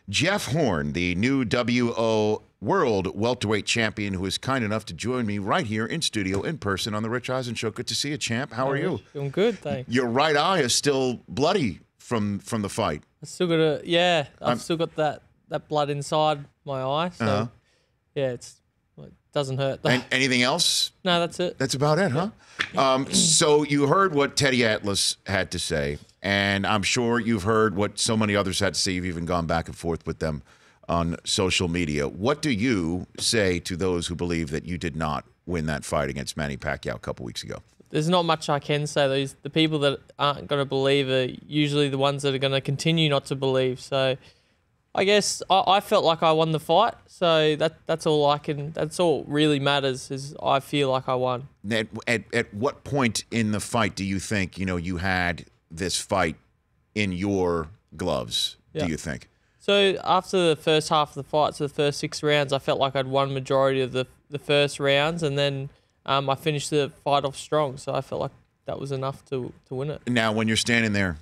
Jeff Horn, the new WO World Welterweight Champion, who is kind enough to join me right here in studio in person on the Rich Eisen Show. Good to see you, champ. How are you? I'm good, thanks. Your right eye is still bloody from the fight. I still got I've still got that blood inside my eye. So yeah, it doesn't hurt though. Anything else? No, that's it. That's about it, huh? So you heard what Teddy Atlas had to say, and I'm sure you've heard what so many others had to say. You've even gone back and forth with them on social media. What do you say to those who believe that you did not win that fight against Manny Pacquiao a couple weeks ago? There's not much I can say. The people that aren't going to believe are usually the ones that are going to continue not to believe. So I guess I felt like I won the fight. So that's all really matters is I feel like I won. At what point in the fight do you think, you had this fight in your gloves, do you think? So after the first half of the fight, so the first 6 rounds, I felt like I'd won majority of the first rounds, and then I finished the fight off strong. So I felt like that was enough to win it. Now, when you're standing there,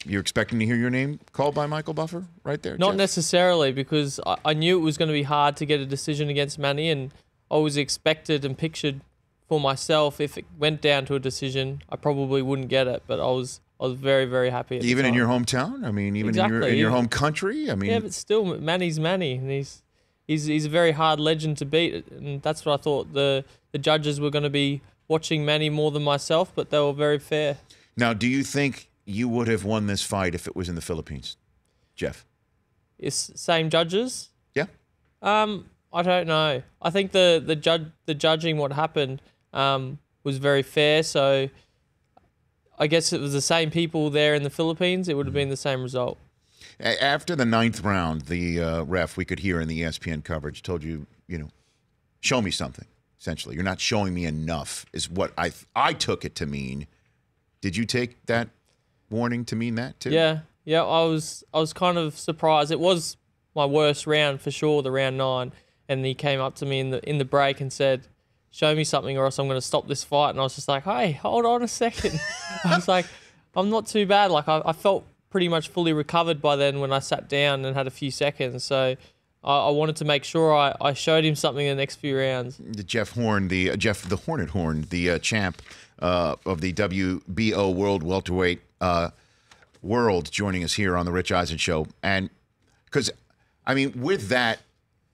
you're expecting to hear your name called by Michael Buffer right there? Not Jeff? Necessarily, because I knew it was going to be hard to get a decision against Manny, and I was expected and pictured for myself if it went down to a decision, I probably wouldn't get it, but I was very, very happy at even the time. in your hometown? I mean, even exactly. in your home country? I mean, yeah, but still, Manny's Manny, and he's a very hard legend to beat, and that's what I thought. The judges were going to be watching Manny more than myself, but they were very fair. Now, do you think you would have won this fight if it was in the Philippines, Jeff? It's same judges? Yeah. I don't know. I think the judging what happened was very fair, so I guess it was the same people there in the Philippines. It would have been the same result. After the 9th round, the ref we could hear in the ESPN coverage told you, show me something. Essentially, you're not showing me enough, is what I took it to mean. Did you take that warning to mean that too? Yeah. I was kind of surprised. It was my worst round for sure, the round 9, and he came up to me in the break and said, show me something or else I'm going to stop this fight. And I was just like, hey, hold on a second. I was like, I'm not too bad. Like I felt pretty much fully recovered by then when I sat down and had a few seconds. So I wanted to make sure I showed him something in the next few rounds. Jeff Horn, Jeff the Hornet Horn, the champ of the WBO World Welterweight World, joining us here on the Rich Eisen Show. And because, with that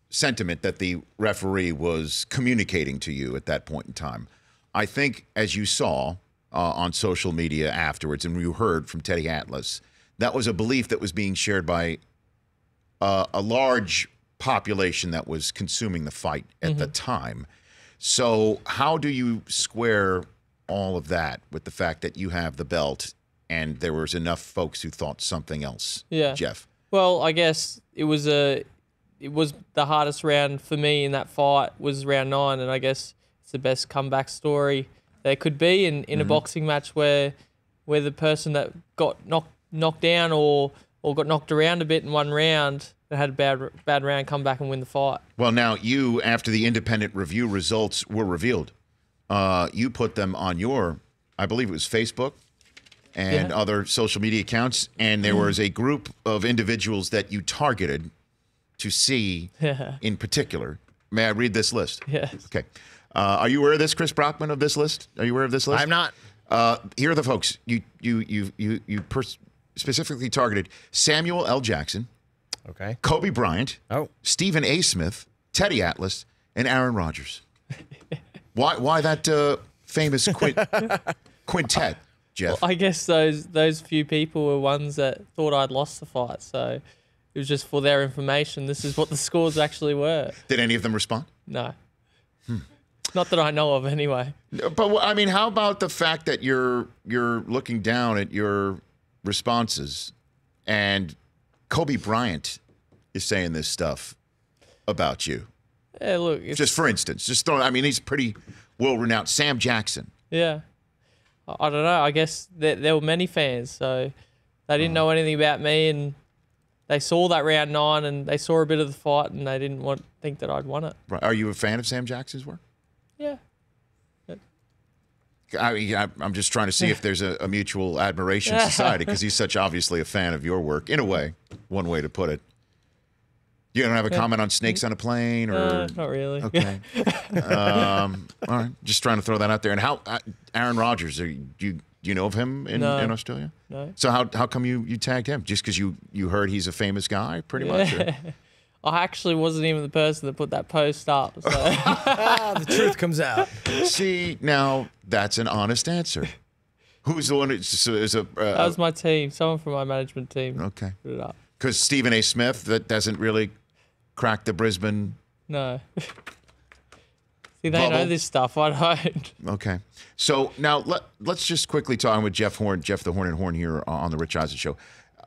sentiment that the referee was communicating to you at that point in time, I think as you saw on social media afterwards and you heard from Teddy Atlas, that was a belief that was being shared by a large population that was consuming the fight at the time. So how do you square all of that with the fact that you have the belt and there was enough folks who thought something else? Yeah. Jeff? Well, I guess it was the hardest round for me in that fight was round 9, and I guess it's the best comeback story there could be in a boxing match where the person that got knocked down or got knocked around a bit in one round that had a bad round come back and win the fight. Well, now you, after the independent review results were revealed, you put them on your, I believe it was Facebook and other social media accounts, and there was a group of individuals that you targeted to see in particular. May I read this list? Yes. Okay. Are you aware of this, Chris Brockman, of this list? Are you aware of this list? I'm not. Here are the folks you specifically targeted: Samuel L. Jackson, okay, Kobe Bryant, Stephen A. Smith, Teddy Atlas, and Aaron Rodgers. Why that famous quintet, Jeff? Well, I guess those few people were ones that thought I'd lost the fight, so it was just for their information. This is what the scores actually were. Did any of them respond? No. Not that I know of, anyway. But how about the fact that you're looking down at your responses, and Kobe Bryant is saying this stuff about you? Yeah, look. Just for instance, he's pretty well-renowned. Sam Jackson. Yeah. I don't know. I guess there were many fans, so they didn't know anything about me, and they saw that round 9 and they saw a bit of the fight, and they didn't think that I'd won it. Right. Are you a fan of Sam Jackson's work? Yeah. I'm just trying to see if there's a mutual admiration society, because he's obviously a fan of your work, in a way, one way to put it. You don't have a comment on snakes on a plane, or Not really. okay? All right, just trying to throw that out there. And how Aaron Rodgers? Do you know of him in Australia? No. So how come you tagged him? Just because you heard he's a famous guy, pretty much? Or? I actually wasn't even the person that put that post up. So. The truth comes out. See, now that's an honest answer. Who's the one? That was my team. Someone from my management team. Okay. Put it up. Because Stephen A. Smith, that doesn't really crack the Brisbane. No. See, they know this stuff. I don't. Okay. So now let's just quickly talk with Jeff the Hornet Horn here on the Rich Eisen Show.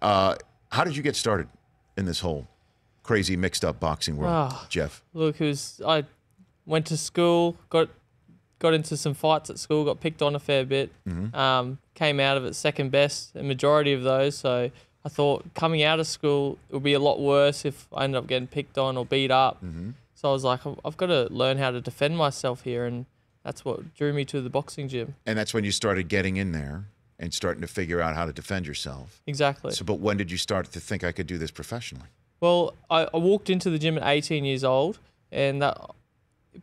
How did you get started in this whole crazy mixed up boxing world, Jeff? Look, I went to school, got into some fights at school, got picked on a fair bit. Came out of it second best, a majority of those. So I thought coming out of school, it would be a lot worse if I ended up getting picked on or beat up. So I was like, I've got to learn how to defend myself here, and that's what drew me to the boxing gym. And that's when you started getting in there and starting to figure out how to defend yourself. Exactly. So, but when did you start to think I could do this professionally? Well, I walked into the gym at 18 years old, and that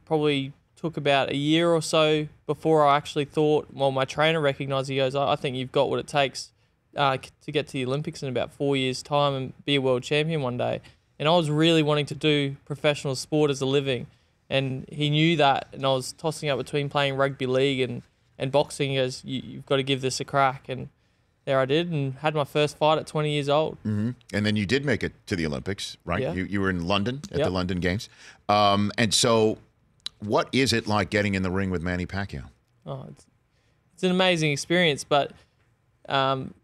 probably took about a year or so before I actually thought, well, my trainer recognized, he goes, I think you've got what it takes to get to the Olympics in about 4 years' time and be a world champion one day. And I was really wanting to do professional sport as a living. And he knew that, and I was tossing up between playing rugby league and boxing. He goes, you've got to give this a crack. And there I did, and had my first fight at 20 years old. And then you did make it to the Olympics, right? Yeah. You were in London at the London Games. And so what is it like getting in the ring with Manny Pacquiao? Oh, it's an amazing experience, but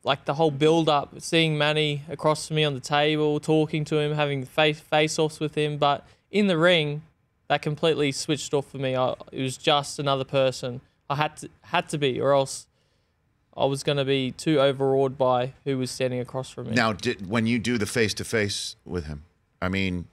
like the whole build-up, seeing Manny across from me on the table, talking to him, having face-offs with him, but in the ring, that completely switched off for me. It was just another person. I had to be, or else I was going to be too overawed by who was standing across from me. Now, when you do the face-to-face with him, I mean,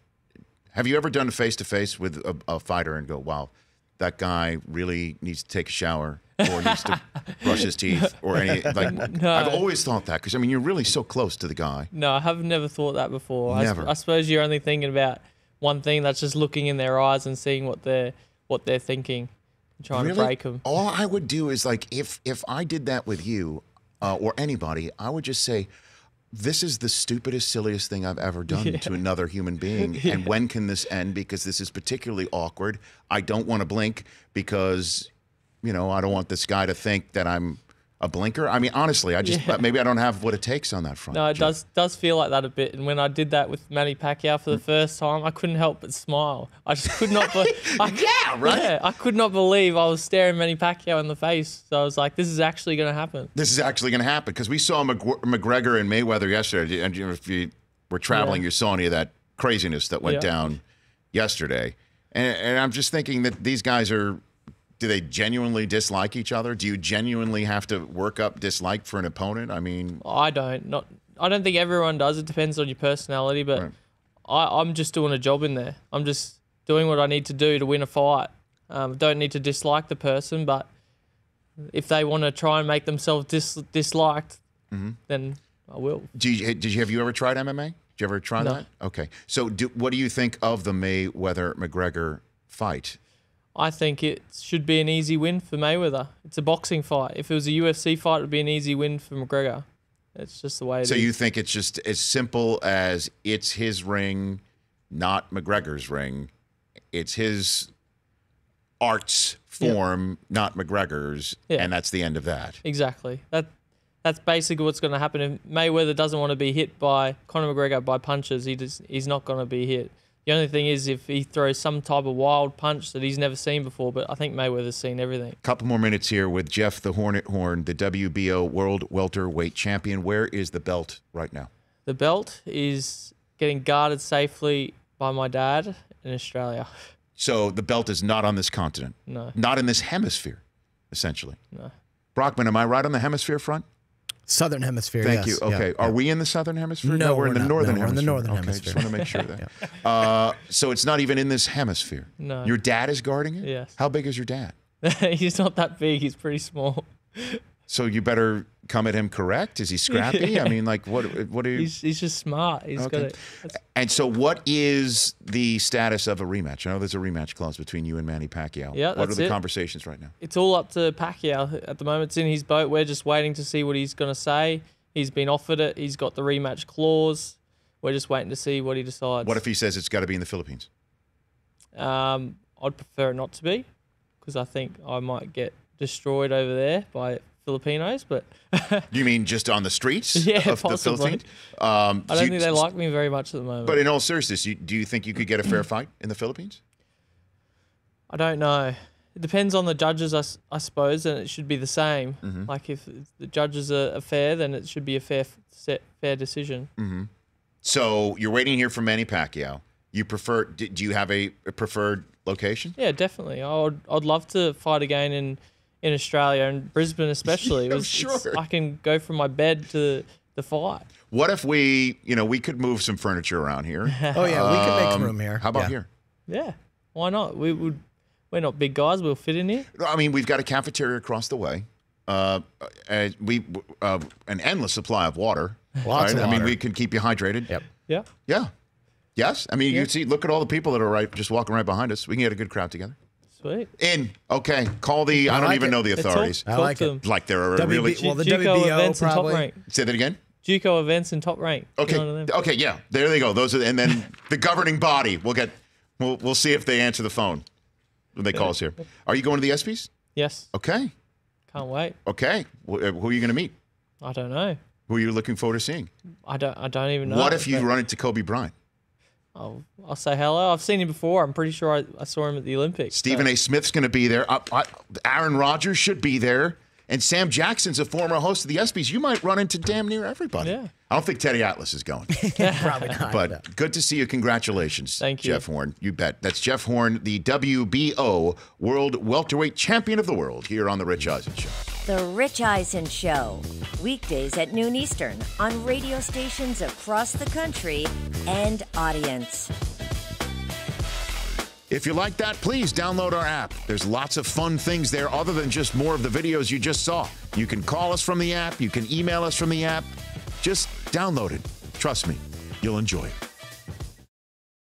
have you ever done a face-to-face with a fighter and go, wow, that guy really needs to take a shower or needs to brush his teeth or any, like, No. I've always thought that because, I mean, you're really so close to the guy. No, I have never thought that before. Never. I suppose you're only thinking about one thing, that's just looking in their eyes and seeing what they're thinking, and trying to break them. All I would do is, like, if I did that with you or anybody, I would just say, this is the stupidest, silliest thing I've ever done to another human being. And when can this end? Because this is particularly awkward. I don't want to blink because, you know, I don't want this guy to think that I'm a blinker. I mean, honestly, maybe I don't have what it takes on that front. No, it does feel like that a bit. And when I did that with Manny Pacquiao for the first time, I couldn't help but smile. I just could not. I could not believe I was staring Manny Pacquiao in the face. So I was like, this is actually going to happen. This is actually going to happen because we saw McGregor and Mayweather yesterday. And if you were traveling, you saw any of that craziness that went down yesterday. And I'm just thinking that these guys are. Do they genuinely dislike each other? Do you genuinely have to work up dislike for an opponent? I mean, I don't. I don't think everyone does. It depends on your personality, but right. I'm just doing a job in there. I'm just doing what I need to do to win a fight. Don't need to dislike the person, but if they want to try and make themselves disliked, then I will. Have you ever tried MMA? Did you ever try that? Okay. So what do you think of the Mayweather-McGregor fight? I think it should be an easy win for Mayweather. It's a boxing fight. If it was a UFC fight, it would be an easy win for McGregor. It's just the way it is. So you think it's just as simple as it's his ring, not McGregor's ring. It's his art's form, not McGregor's, and that's the end of that. Exactly. That's basically what's going to happen. If Mayweather doesn't want to be hit by Conor McGregor by punches, he's not going to be hit. The only thing is if he throws some type of wild punch that he's never seen before, but I think Mayweather's seen everything. Couple more minutes here with Jeff the Hornet Horn, the WBO World Welterweight Champion. Where is the belt right now? The belt is getting guarded safely by my dad in Australia. So the belt is not on this continent? No. Not in this hemisphere, essentially? No. Brockman, am I right on the hemisphere front? Southern hemisphere, Thank you. Okay. Are we in the southern hemisphere? No, we're in the northern hemisphere. We're in the northern okay, hemisphere. Just want to make sure that. So it's not even in this hemisphere? No. Your dad is guarding it? Yes. How big is your dad? He's not that big. He's pretty small. So you better come at him correct. Is he scrappy? Yeah. I mean, like, what are you? He's just smart. He's got it. And so what is the status of a rematch? I know there's a rematch clause between you and Manny Pacquiao. Yeah, what are the it. conversations right now? It's all up to Pacquiao. At the moment, it's in his boat. We're just waiting to see what he's going to say. He's been offered it. He's got the rematch clause. We're just waiting to see what he decides. What if he says it's got to be in the Philippines? I'd prefer it not to be, because I think I might get destroyed over there by Filipinos. But You mean just on the streets yeah, of the possibly. Philippines? I don't think they like me very much at the moment. But in all seriousness, do you think you could get a fair fight in the Philippines? I don't know. It depends on the judges, I suppose, and it should be the same. Mm-hmm. Like if the judges are fair, then it should be a fair decision. Mm-hmm. So you're waiting here for Manny Pacquiao. You prefer? Do you have a preferred location? Yeah, definitely. I'd love to fight again in Australia and Brisbane especially. Yeah, sure. I can go from my bed to the fight. What if we could move some furniture around here? Oh yeah, we can make some room here. How about Yeah. here? Yeah, why not? We're not big guys. We'll fit in here. I mean, we've got a cafeteria across the way. An endless supply of water. Lots of I mean, water. we can keep you hydrated. Yep. Yeah. Yeah. Yes. I mean, Yeah. you see, look at all the people that are just walking right behind us. We can get a good crowd together. Sweet. In. Okay. Call the. I don't like even it. know the Let's authorities. I talk like to it. them. Like they're WB really. well, the Juco WBO events and top probably. rank. Say that again. Juco events and top rank. Get Okay. on to them. Okay. Yeah. There they go. Those are, and then the governing body. We'll see if they answer the phone when they call us here. Are you going to the ESPYs? Yes. Okay. Can't wait. Okay. Who are you going to meet? I don't know. Who are you looking forward to seeing? I don't even know. What if you but run into Kobe Bryant? I'll say hello. I've seen him before. I'm pretty sure I saw him at the Olympics. Stephen A. Smith's going to be there. Aaron Rodgers should be there. And Sam Jackson's a former host of the ESPYs. You might run into damn near everybody. Yeah. I don't think Teddy Atlas is going. Probably not. But good to see you. Congratulations, Thank you. Jeff Horn. You bet. That's Jeff Horn, the WBO World Welterweight Champion of the World, here on The Rich Eisen Show. The Rich Eisen Show, weekdays at noon Eastern on radio stations across the country and audience. If you like that, please download our app. There's lots of fun things there other than just more of the videos you just saw. You can call us from the app. You can email us from the app. Just download it. Trust me, you'll enjoy it.